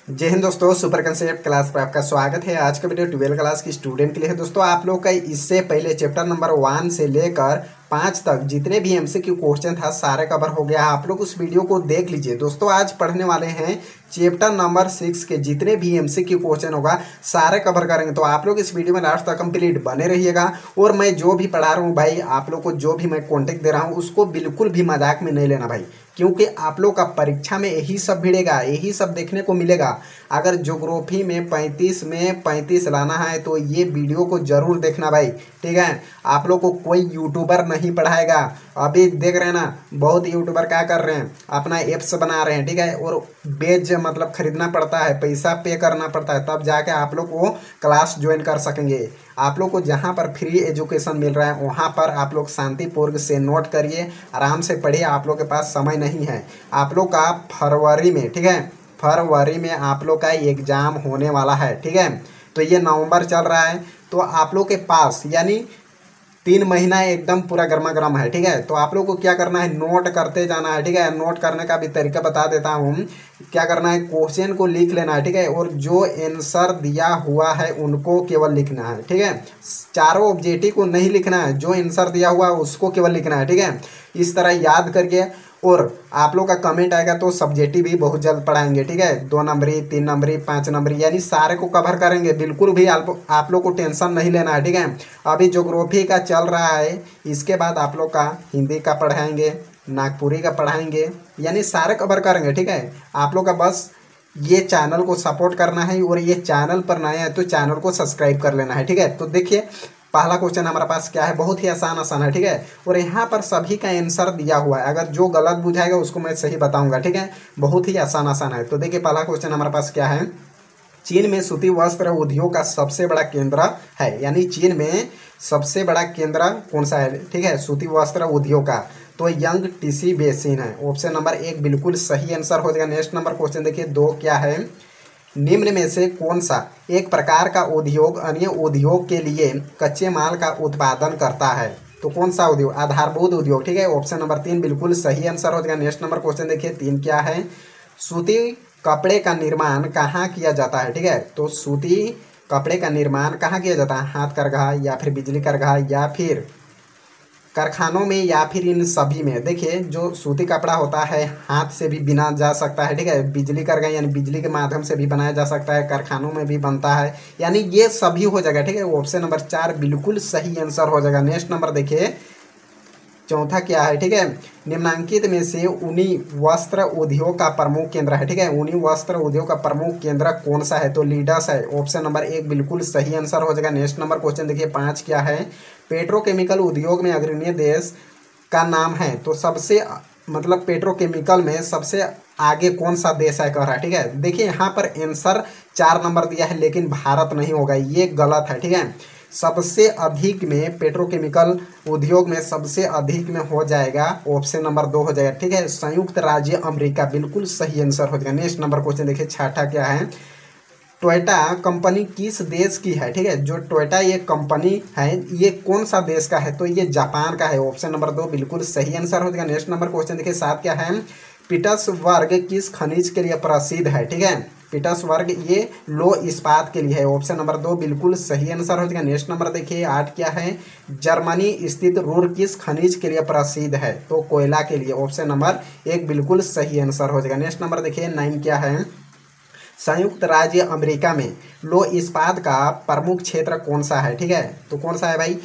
जय हिंद दोस्तों, super concept class पर आपका स्वागत है। आज का वीडियो 12 क्लास की स्टूडेंट के लिए है। दोस्तों आप लोग का इससे पहले चैप्टर नंबर 1 से लेकर 5 तक जितने भी एमसीक्यू क्वेश्चन था सारे कवर हो गया है। आप लोग उस वीडियो को देख लीजिए। दोस्तों आज पढ़ने वाले हैं चैप्टर नंबर 6 के जितने भी एमसीक्यू क्वेश्चन होगा सारे कवर करेंगे। तो आप लोग इस वीडियो में लास्ट तक कंप्लीट बने रहिएगा। और मैं जो भी पढ़ा रहा हूँ भाई, आप लोग को जो भी मैं कॉन्टेक्ट दे रहा हूँ उसको बिल्कुल भी मजाक में नहीं लेना भाई, क्योंकि आप लोग का परीक्षा में यही सब भिड़ेगा, यही सब देखने को मिलेगा। अगर ज्योग्राफी में 35 में 35 लाना है तो ये वीडियो को जरूर देखना भाई, ठीक है। आप लोग को कोई यूट्यूबर नहीं पढ़ाएगा। अभी देख रहे हैं ना, बहुत यूट्यूबर क्या कर रहे हैं, अपना एप्स बना रहे हैं, ठीक है। और बेच मतलब खरीदना पड़ता है, पैसा पे करना पड़ता है, तब जाके आप लोग को क्लास ज्वाइन कर सकेंगे। आप लोग को जहाँ पर फ्री एजुकेशन मिल रहा है वहाँ पर आप लोग शांतिपूर्वक से नोट करिए, आराम से पढ़िए। आप लोग के पास समय नहीं है। आप लोग का फरवरी में, ठीक है, फरवरी में आप लोग का एग्जाम होने वाला है, ठीक है। तो ये नवंबर चल रहा है, तो आप लोग के पास यानी 3 महीना एकदम पूरा गर्मा गर्म है, ठीक है। तो आप लोग को क्या करना है, नोट करते जाना है, ठीक है। नोट करने का भी तरीका बता देता हूँ। क्या करना है, क्वेश्चन को लिख लेना है, ठीक है। और जो आंसर दिया हुआ है उनको केवल लिखना है, ठीक है। चारों ऑब्जेक्टिव को नहीं लिखना है, जो आंसर दिया हुआ है उसको केवल लिखना है, ठीक है। इस तरह याद करके, और आप लोग का कमेंट आएगा तो सब्जेक्टिव भी बहुत जल्द पढ़ाएंगे, ठीक है। 2 नंबरी, 3 नंबरी, 5 नंबरी, यानी सारे को कवर करेंगे। बिल्कुल भी आप लोग को टेंशन नहीं लेना है, ठीक है। अभी ज्योग्राफी का चल रहा है, इसके बाद आप लोग का हिंदी का पढ़ाएंगे, नागपुरी का पढ़ाएंगे, यानी सारे कवर करेंगे, ठीक है। आप लोग का बस ये चैनल को सपोर्ट करना है, और ये चैनल पर नए हैं तो चैनल को सब्सक्राइब कर लेना है, ठीक है। तो देखिए पहला क्वेश्चन हमारे पास क्या है, बहुत ही आसान है, ठीक है। और यहाँ पर सभी का आंसर दिया हुआ है, अगर जो गलत बुझाएगा उसको मैं सही बताऊंगा, ठीक है। बहुत ही आसान है। तो देखिए पहला क्वेश्चन हमारे पास क्या है, चीन में सूती वस्त्र उद्योग का सबसे बड़ा केंद्र है, यानी चीन में सबसे बड़ा केंद्र कौन सा है, ठीक है, सूती वस्त्र उद्योग का। तो यंग टीसी बेसिन है। ऑप्शन नंबर 1 बिल्कुल सही आंसर हो जाएगा। नेक्स्ट नंबर क्वेश्चन देखिए 2 क्या है, निम्न में से कौन सा एक प्रकार का उद्योग अन्य उद्योग के लिए कच्चे माल का उत्पादन करता है। तो कौन सा उद्योग, आधारभूत उद्योग, ठीक है। ऑप्शन नंबर 3 बिल्कुल सही आंसर हो जाएगा। नेक्स्ट नंबर क्वेश्चन देखिए 3 क्या है, सूती कपड़े का निर्माण कहाँ किया जाता है, ठीक है। तो सूती कपड़े का निर्माण कहाँ किया जाता है, हाथ करघा या फिर बिजली करघा या फिर कारखानों में या फिर इन सभी में। देखिए जो सूती कपड़ा होता है हाथ से भी बिना जा सकता है, ठीक है। बिजली कर गए यानी बिजली के माध्यम से भी बनाया जा सकता है, कारखानों में भी बनता है, यानी ये सभी हो जाएगा, ठीक है। ऑप्शन नंबर 4 बिल्कुल सही आंसर हो जाएगा। नेक्स्ट नंबर देखिए चौथा क्या है, ठीक है, निम्नांकित में से ऊनी वस्त्र उद्योग का प्रमुख केंद्र है, ठीक है। ऊनी वस्त्र उद्योग का प्रमुख केंद्र कौन सा है, तो लीडस है। ऑप्शन नंबर 1 बिल्कुल सही आंसर हो जाएगा। नेक्स्ट नंबर क्वेश्चन देखिए 5 क्या है, पेट्रोकेमिकल उद्योग में अग्रणी देश का नाम है। तो सबसे मतलब पेट्रोकेमिकल में सबसे आगे कौन सा देश है कह रहा है, ठीक है। देखिए यहाँ पर आंसर 4 नंबर दिया है, लेकिन भारत नहीं होगा, ये गलत है, ठीक है। सबसे अधिक में पेट्रोकेमिकल उद्योग में सबसे अधिक में हो जाएगा, ऑप्शन नंबर 2 हो जाएगा, ठीक है, संयुक्त राज्य अमेरिका। बिल्कुल सही आंसर हो जाएगा। नेक्स्ट नंबर क्वेश्चन देखिए 6 क्या है, टोयोटा कंपनी किस देश की है, ठीक है। जो टोयोटा ये कंपनी है ये कौन सा देश का है, तो ये जापान का है। ऑप्शन नंबर 2 बिल्कुल सही आंसर हो जाएगा। नेक्स्ट नंबर क्वेश्चन देखिए 7 क्या है, पीटर्सबर्ग किस खनिज के लिए प्रसिद्ध है, ठीक है। पीटर्सबर्ग ये लो इस्पात के लिए है। ऑप्शन नंबर 2 बिल्कुल सही आंसर हो जाएगा। नेक्स्ट नंबर देखिए 8 क्या है, जर्मनी स्थित रूर किस खनिज के लिए प्रसिद्ध है, तो कोयला के लिए। ऑप्शन नंबर 1 बिल्कुल सही आंसर हो जाएगा। नेक्स्ट नंबर देखिए 9 क्या है, संयुक्त राज्य अमेरिका में लो इस्पात का प्रमुख क्षेत्र कौन सा है, ठीक है। तो कौन सा है भाई,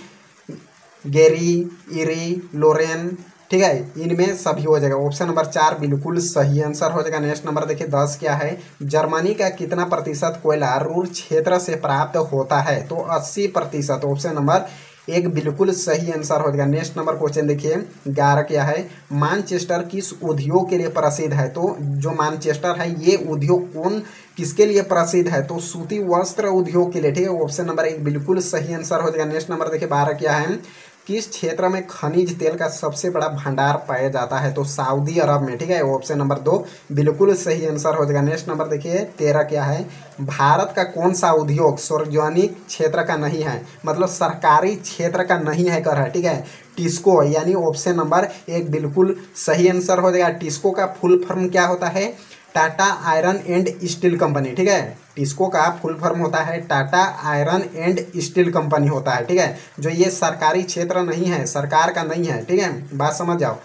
गेरी, इरी, लोरेन, ठीक है, इनमें सभी हो जाएगा। ऑप्शन नंबर 4 बिल्कुल सही आंसर हो जाएगा। नेक्स्ट नंबर देखिए 10 क्या है, जर्मनी का कितना प्रतिशत कोयला रूर क्षेत्र से प्राप्त होता है, तो 80%। ऑप्शन नंबर 1 बिल्कुल सही आंसर हो जाएगा। नेक्स्ट नंबर क्वेश्चन देखिए 11 क्या है, मानचेस्टर किस उद्योग के लिए प्रसिद्ध है, तो जो मानचेस्टर है ये उद्योग कौन किसके लिए प्रसिद्ध है, तो सूती वस्त्र उद्योग के लिए, ठीक है। ऑप्शन नंबर 1 बिल्कुल सही आंसर हो जाएगा। नेक्स्ट नंबर देखिए 12 क्या है, किस क्षेत्र में खनिज तेल का सबसे बड़ा भंडार पाया जाता है, तो सऊदी अरब में, ठीक है। ऑप्शन नंबर 2 बिल्कुल सही आंसर हो जाएगा। नेक्स्ट नंबर देखिए 13 क्या है, भारत का कौन सा उद्योग सार्वजनिक क्षेत्र का नहीं है, मतलब सरकारी क्षेत्र का नहीं है कर रहा है, ठीक है। टिस्को यानी ऑप्शन नंबर 1 बिल्कुल सही आंसर हो जाएगा। टिस्को का फुल फॉर्म क्या होता है, Tata iron and steel company, ठीक है। टिस्को का फुल फॉर्म होता है Tata iron and steel company होता है, ठीक है। जो ये सरकारी क्षेत्र नहीं है, सरकार का नहीं है, ठीक है, बात समझ जाओ।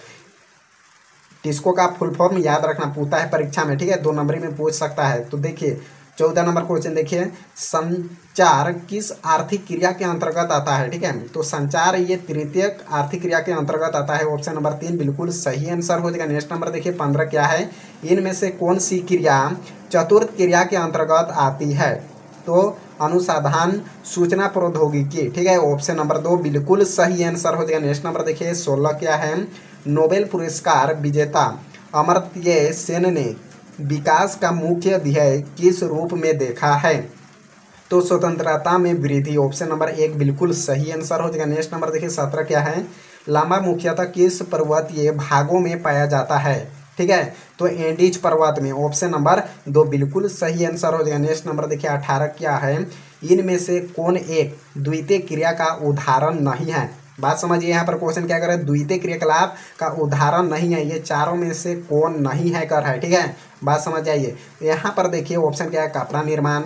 टिस्को का फुल फॉर्म याद रखना, पूछता है परीक्षा में, ठीक है, 2 नंबरी में पूछ सकता है। तो देखिए 14 नंबर क्वेश्चन देखिए, संचार किस आर्थिक क्रिया के अंतर्गत आता है, ठीक है। तो संचार ये तृतीयक आर्थिक क्रिया के अंतर्गत आता है। ऑप्शन नंबर 3 बिल्कुल सही आंसर हो जाएगा। नेक्स्ट नंबर देखिए 15 क्या है, इनमें से कौन सी क्रिया चतुर्थ क्रिया के अंतर्गत आती है। तो अनुसंधान सूचना प्रौद्योगिकी, ठीक है, ऑप्शन नंबर 2 बिल्कुल सही आंसर हो जाएगा। नेक्स्ट नंबर देखिए 16 क्या है, नोबेल पुरस्कार विजेता अमर्त्य सेन ने विकास का मुख्य ध्येय किस रूप में देखा है। तो स्वतंत्रता में वृद्धि, ऑप्शन नंबर 1 बिल्कुल सही आंसर हो जाएगा। नेक्स्ट नंबर देखिए 17 क्या है, लामा मुख्यतः किस पर्वतीय भागों में पाया जाता है, ठीक है। तो एंडीज पर्वत में, ऑप्शन नंबर 2 बिल्कुल सही आंसर हो जाएगा। नेक्स्ट नंबर देखिए 18 क्या है, इनमें से कौन एक द्वितीय क्रिया का उदाहरण नहीं है। बात समझिए, यहाँ पर क्वेश्चन क्या कर रहा है, द्वितीय क्रियाकलाप का उदाहरण नहीं है, ये चारों में से कौन नहीं है कर है, ठीक है, बात समझ जाइए। यहाँ पर देखिए ऑप्शन क्या है, कपड़ा निर्माण,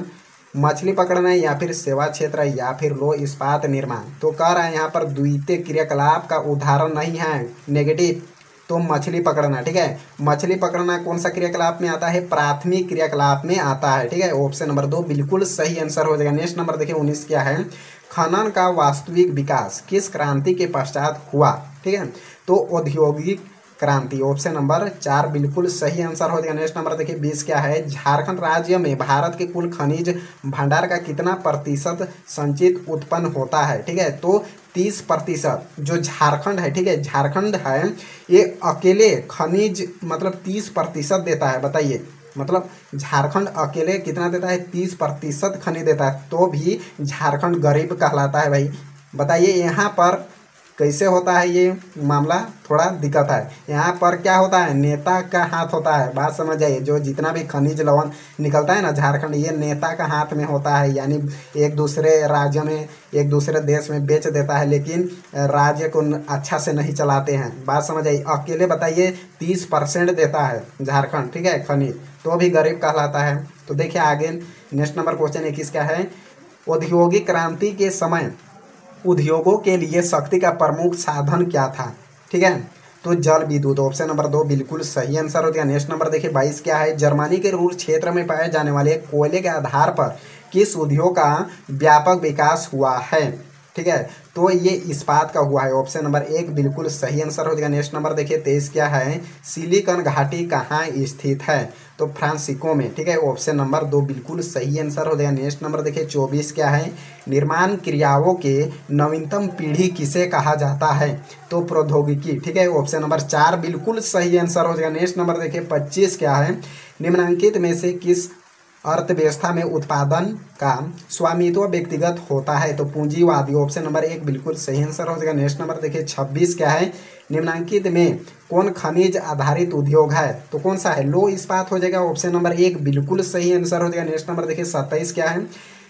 मछली पकड़ना, या फिर सेवा क्षेत्र, या फिर लो इस्पात निर्माण। तो कह रहा है यहाँ पर द्वितीय क्रियाकलाप का उदाहरण नहीं है, नेगेटिव। तो मछली पकड़ना, ठीक है, मछली पकड़ना कौन सा क्रियाकलाप में आता है, प्राथमिक क्रियाकलाप में आता है, ठीक है, ऑप्शन नंबर 2 बिल्कुल सही आंसर हो जाएगा। नेक्स्ट नंबर देखिए 19 क्या है, खनन का वास्तविक विकास किस क्रांति के पश्चात हुआ, ठीक है। तो औद्योगिक क्रांति, ऑप्शन नंबर 4 बिल्कुल सही आंसर हो जाएगा। नेक्स्ट नंबर देखिए 20 क्या है, झारखंड राज्य में भारत के कुल खनिज भंडार का कितना प्रतिशत संचित उत्पन्न होता है, ठीक है। तो 30% जो झारखंड है, ठीक है, झारखंड है, ये अकेले खनिज मतलब 30% देता है। बताइए, मतलब झारखंड अकेले कितना देता है, 30% खनिज देता है, तो भी झारखंड गरीब कहलाता है भाई। बताइए यहाँ पर कैसे होता है ये मामला, थोड़ा दिक्कत है। यहाँ पर क्या होता है, नेता का हाथ होता है। बात समझ आइए, जो जितना भी खनिज लवण निकलता है ना झारखंड, ये नेता का हाथ में होता है, यानी एक दूसरे राज्य में, एक दूसरे देश में बेच देता है, लेकिन राज्य को अच्छा से नहीं चलाते हैं। बात समझ आइए, अकेले बताइए 30% देता है झारखंड, ठीक है, खनिज, तो भी गरीब कहलाता है। तो देखिए आगे नेक्स्ट नंबर क्वेश्चन 21 क्या है, औद्योगिक क्रांति के समय उद्योगों के लिए शक्ति का प्रमुख साधन क्या था, ठीक है। तो जल विद्युत, ऑप्शन नंबर 2 बिल्कुल सही आंसर हो गया। नेक्स्ट नंबर देखिए 22 क्या है, जर्मनी के रूर क्षेत्र में पाए जाने वाले कोयले के आधार पर किस उद्योग का व्यापक विकास हुआ है, ठीक है। तो ये इस्पात का हुआ है, ऑप्शन नंबर 1 बिल्कुल सही आंसर हो जाएगा। नेक्स्ट नंबर देखिए 23 क्या है, सिलिकॉन घाटी कहाँ स्थित है, तो फ्रांसिको में, ठीक है, ऑप्शन नंबर 2 बिल्कुल सही आंसर हो जाएगा। नेक्स्ट नंबर देखिए 24 क्या है, निर्माण क्रियाओं के नवीनतम पीढ़ी किसे कहा जाता है, तो प्रौद्योगिकी, ठीक है, ऑप्शन नंबर 4 बिल्कुल सही आंसर हो जाएगा। नेक्स्ट नंबर देखिए 25 क्या है, निम्नलिखित में से किस अर्थव्यवस्था में उत्पादन का स्वामित्व व्यक्तिगत होता है, तो पूंजीवादी, ऑप्शन नंबर 1 बिल्कुल सही आंसर हो जाएगा। नेक्स्ट नंबर देखिए 26 क्या है, निम्नलिखित में कौन खनिज आधारित उद्योग है, तो कौन सा है, लो इस्पात हो जाएगा, ऑप्शन नंबर 1 बिल्कुल सही आंसर हो जाएगा। नेक्स्ट नंबर देखिए 27 क्या है,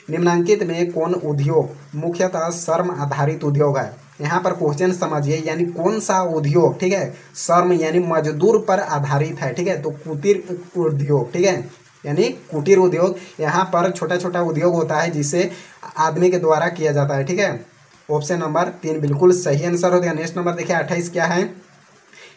निम्नलिखित में कौन उद्योग मुख्यतः श्रम आधारित उद्योग है। यहाँ पर क्वेश्चन समझिए, यानी कौन सा उद्योग, ठीक है, श्रम यानी मजदूर पर आधारित है, ठीक है। तो कुटीर उद्योग, ठीक है, यानी कुटीर उद्योग, यहाँ पर छोटा छोटा उद्योग होता है जिसे आदमी के द्वारा किया जाता है, ठीक है, ऑप्शन नंबर 3 बिल्कुल सही आंसर हो गया। नेक्स्ट नंबर देखिए 28 क्या है,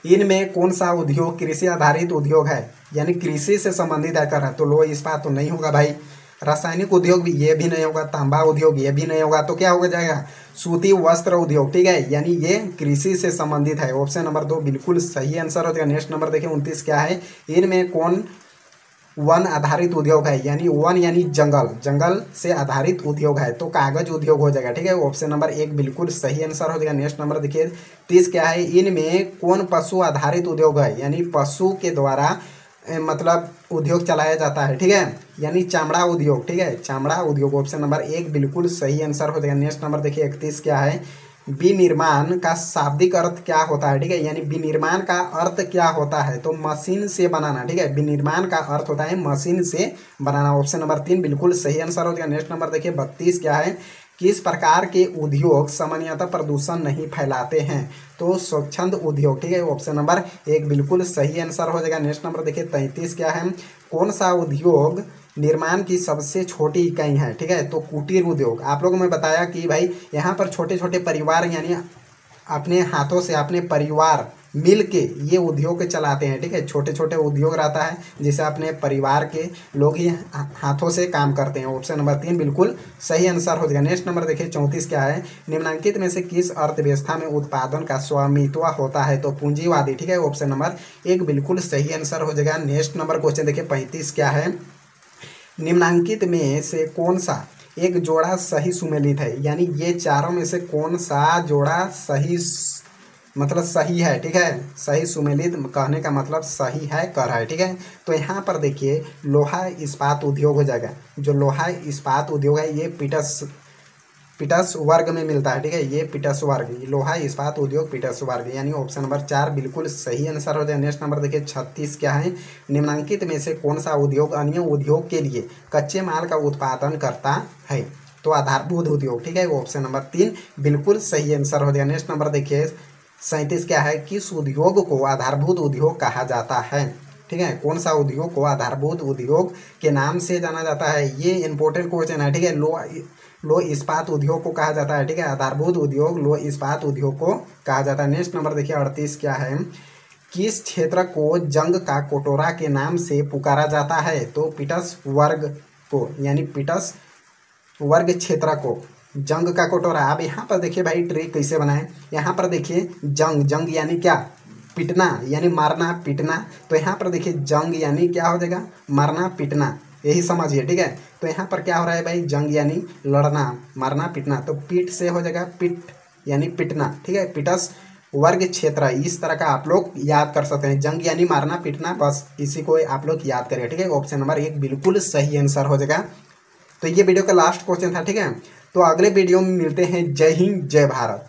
इनमें कौन सा उद्योग कृषि आधारित उद्योग है, यानी कृषि से संबंधित है कर है, तो लो इस्पात तो नहीं होगा भाई। रासायनिक उद्योग भी ये भी नहीं होगा, तांबा उद्योग ये भी नहीं होगा, तो क्या होगा जाएगा, सूती वस्त्र उद्योग, ठीक है, यानी ये कृषि से संबंधित है, ऑप्शन नंबर 2 बिल्कुल सही आंसर हो जाएगा। नेक्स्ट नंबर देखिए 29 क्या है, इनमें कौन वन आधारित उद्योग है, यानी वन यानी जंगल, जंगल से आधारित उद्योग है, तो कागज उद्योग हो जाएगा, ठीक है, ऑप्शन नंबर 1 बिल्कुल सही आंसर हो जाएगा। नेक्स्ट नंबर देखिए 30 क्या है, इनमें कौन पशु आधारित उद्योग है, यानी पशु के द्वारा मतलब उद्योग चलाया जाता है, ठीक है, यानी चमड़ा उद्योग, ठीक है, चमड़ा उद्योग, ऑप्शन नंबर 1 बिल्कुल सही आंसर हो जाएगा। नेक्स्ट नंबर देखिए 31 क्या है, विनिर्माण का शाब्दिक अर्थ क्या होता है, ठीक है, यानी विनिर्माण का अर्थ क्या होता है, तो मशीन से बनाना, ठीक है, विनिर्माण का अर्थ होता है मशीन से बनाना, ऑप्शन नंबर 3 बिल्कुल सही आंसर हो जाएगा। नेक्स्ट नंबर देखिए 32 क्या है, किस प्रकार के उद्योग सामान्यतः प्रदूषण नहीं फैलाते हैं? तो स्वच्छंद उद्योग, ठीक है, ऑप्शन नंबर 1 बिल्कुल सही आंसर हो जाएगा। नेक्स्ट नंबर देखिए 33 क्या है, कौन सा उद्योग निर्माण की सबसे छोटी इकाई है? ठीक है, तो कुटीर उद्योग। आप लोगों में बताया कि भाई यहाँ पर छोटे छोटे परिवार यानी अपने हाथों से अपने परिवार मिल के ये उद्योग चलाते हैं। ठीक है, छोटे छोटे उद्योग रहता है जिसे अपने परिवार के लोग ही हाथों से काम करते हैं। ऑप्शन नंबर 3 बिल्कुल सही आंसर हो जाएगा। नेक्स्ट नंबर देखिए 34 क्या है, निम्नलिखित में से किस अर्थव्यवस्था में उत्पादन का स्वामित्व होता है? तो पूंजीवादी, ठीक है, ऑप्शन नंबर 1 बिल्कुल सही आंसर हो जाएगा। नेक्स्ट नंबर क्वेश्चन देखिए 35 क्या है, निम्नलिखित में से कौन सा एक जोड़ा सही सुमेलित है? यानी ये चारों में से कौन सा जोड़ा सही मतलब सही है? ठीक है, सही सुमेलित कहने का मतलब सही है कर है। ठीक है, तो यहाँ पर देखिए लोहा इस्पात उद्योग हो जाएगा। जो लोहा इस्पात उद्योग है ये पीटर्स वर्ग में मिलता है। ठीक है, ये पीटर्स वर्ग, लोहा इस्पात उद्योग पीटर्स वर्ग, यानी ऑप्शन नंबर 4 बिल्कुल सही आंसर हो जाए। नेक्स्ट नंबर देखिए 36 क्या है, निम्नलिखित में से कौन सा उद्योग अन्य उद्योग के लिए कच्चे माल का उत्पादन करता है? तो आधारभूत उद्योग, ठीक है, ऑप्शन नंबर 3 बिल्कुल सही आंसर हो जाएगा। नेक्स्ट नंबर देखिए 37 क्या है, किस उद्योग को आधारभूत उद्योग कहा जाता है? ठीक है, कौन सा उद्योग को आधारभूत उद्योग के नाम से जाना जाता है? ये इंपॉर्टेंट क्वेश्चन है। ठीक है, लो इस्पात उद्योग को कहा जाता है। ठीक है, आधारभूत उद्योग लो इस्पात उद्योग को कहा जाता है। नेक्स्ट नंबर देखिए 38 क्या है, किस क्षेत्र को जंग का कटोरा के नाम से पुकारा जाता है? तो पीटर्स वर्ग को, यानी पीटर्स वर्ग क्षेत्र को जंग का कटोरा। अब यहाँ पर देखिए भाई ट्रिक कैसे बनाए, यहाँ पर देखिए जंग यानी क्या, पिटना यानी मारना पीटना। तो यहाँ पर देखिए जंग यानी क्या हो जाएगा, मारना पीटना, यही समझिए। ठीक है, तो यहाँ पर क्या हो रहा है भाई, जंग यानी लड़ना मारना पीटना, तो पीठ से हो जाएगा पिट यानी पिटना। ठीक है, पीटर्स वर्ग क्षेत्र, इस तरह का आप लोग याद कर सकते हैं। जंग यानी मारना पीटना, बस इसी को आप लोग याद करें। ठीक है, ऑप्शन नंबर 1 बिल्कुल सही आंसर हो जाएगा। तो ये वीडियो का लास्ट क्वेश्चन था। ठीक है, तो अगले वीडियो में मिलते हैं। जय हिंद जय भारत।